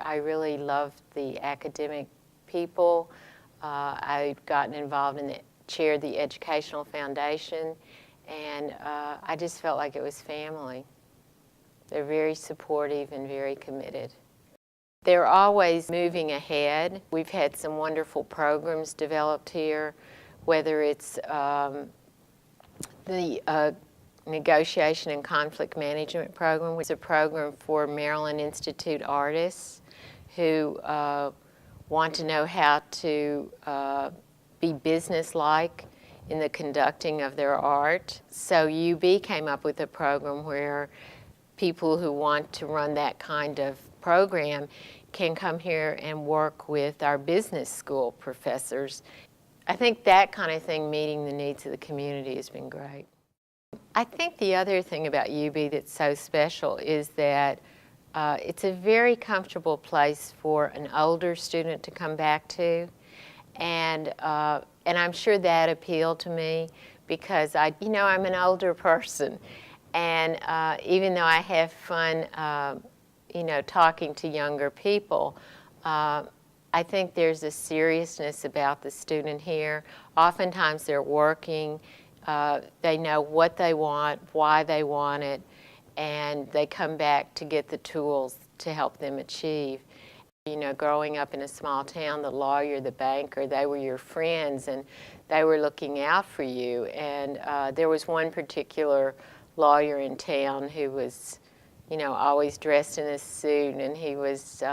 I really loved the academic people. I've gotten involved in chaired the Educational Foundation, and I just felt like it was family. They're very supportive and very committed. They're always moving ahead. We've had some wonderful programs developed here, whether it's the Negotiation and Conflict Management Program, which is a program for Maryland Institute artists who want to know how to be businesslike in the conducting of their art. So UB came up with a program where people who want to run that kind of program can come here and work with our business school professors. I think that kind of thing, meeting the needs of the community, has been great. I think the other thing about UB that's so special is that it's a very comfortable place for an older student to come back to, and I'm sure that appealed to me because I'm an older person, and even though I have fun, talking to younger people, I think there's a seriousness about the student here. Oftentimes they're working. They know what they want, why they want it, and they come back to get the tools to help them achieve. Growing up in a small town, the lawyer, the banker, they were your friends and they were looking out for you. And there was one particular lawyer in town who was, always dressed in a suit, and he was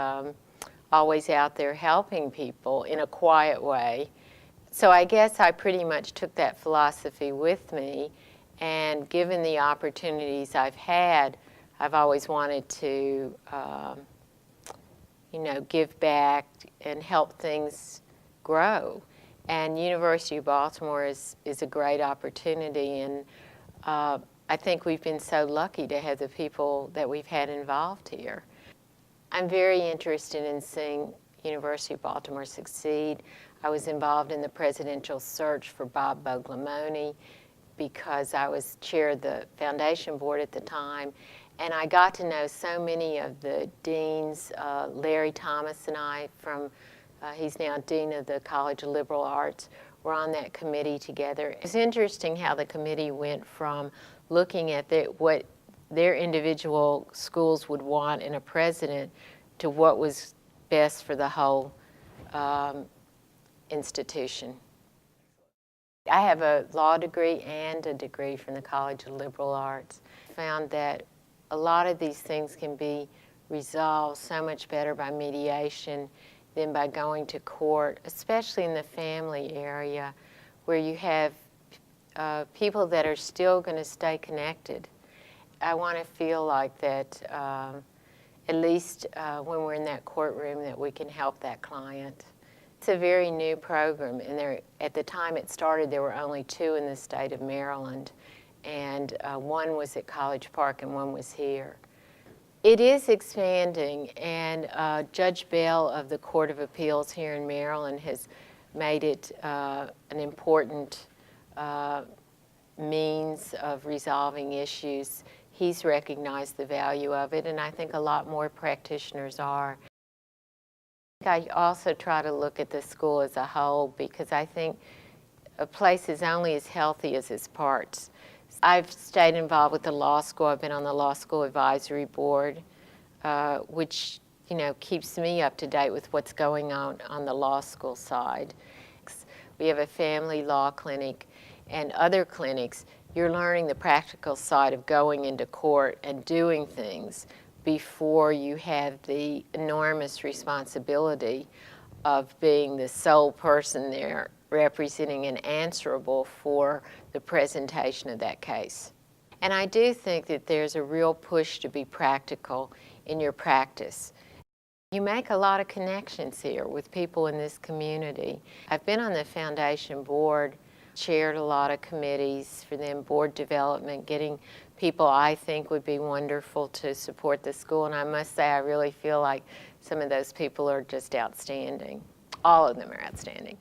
always out there helping people in a quiet way. So I guess I pretty much took that philosophy with me, and given the opportunities I've had, I've always wanted to, give back and help things grow. And University of Baltimore is a great opportunity, and I think we've been so lucky to have the people that we've had involved here. I'm very interested in seeing University of Baltimore succeed. I was involved in the presidential search for Bob Boglamoni because I was chair of the foundation board at the time, and I got to know so many of the deans. Larry Thomas and I, he's now dean of the College of Liberal Arts, were on that committee together. It's interesting how the committee went from looking at what their individual schools would want in a president to what was best for the whole institution. I have a law degree and a degree from the College of Liberal Arts. I found that a lot of these things can be resolved so much better by mediation than by going to court, especially in the family area where you have people that are still going to stay connected. I want to feel like that at least when we're in that courtroom that we can help that client. It's a very new program, and at the time it started there were only 2 in the state of Maryland, and one was at College Park and one was here. It is expanding, and Judge Bell of the Court of Appeals here in Maryland has made it an important means of resolving issues. He's recognized the value of it, and I think a lot more practitioners are. I also try to look at the school as a whole because I think a place is only as healthy as its parts. I've stayed involved with the law school. I've been on the law school advisory board, which keeps me up to date with what's going on the law school side. We have a family law clinic and other clinics. You're learning the practical side of going into court and doing things before you have the enormous responsibility of being the sole person there representing and answerable for the presentation of that case. And I do think that there's a real push to be practical in your practice. You make a lot of connections here with people in this community. I've been on the foundation board, chaired a lot of committees for them, board development, getting people I think would be wonderful to support the school, and I must say I really feel like some of those people are just outstanding. All of them are outstanding.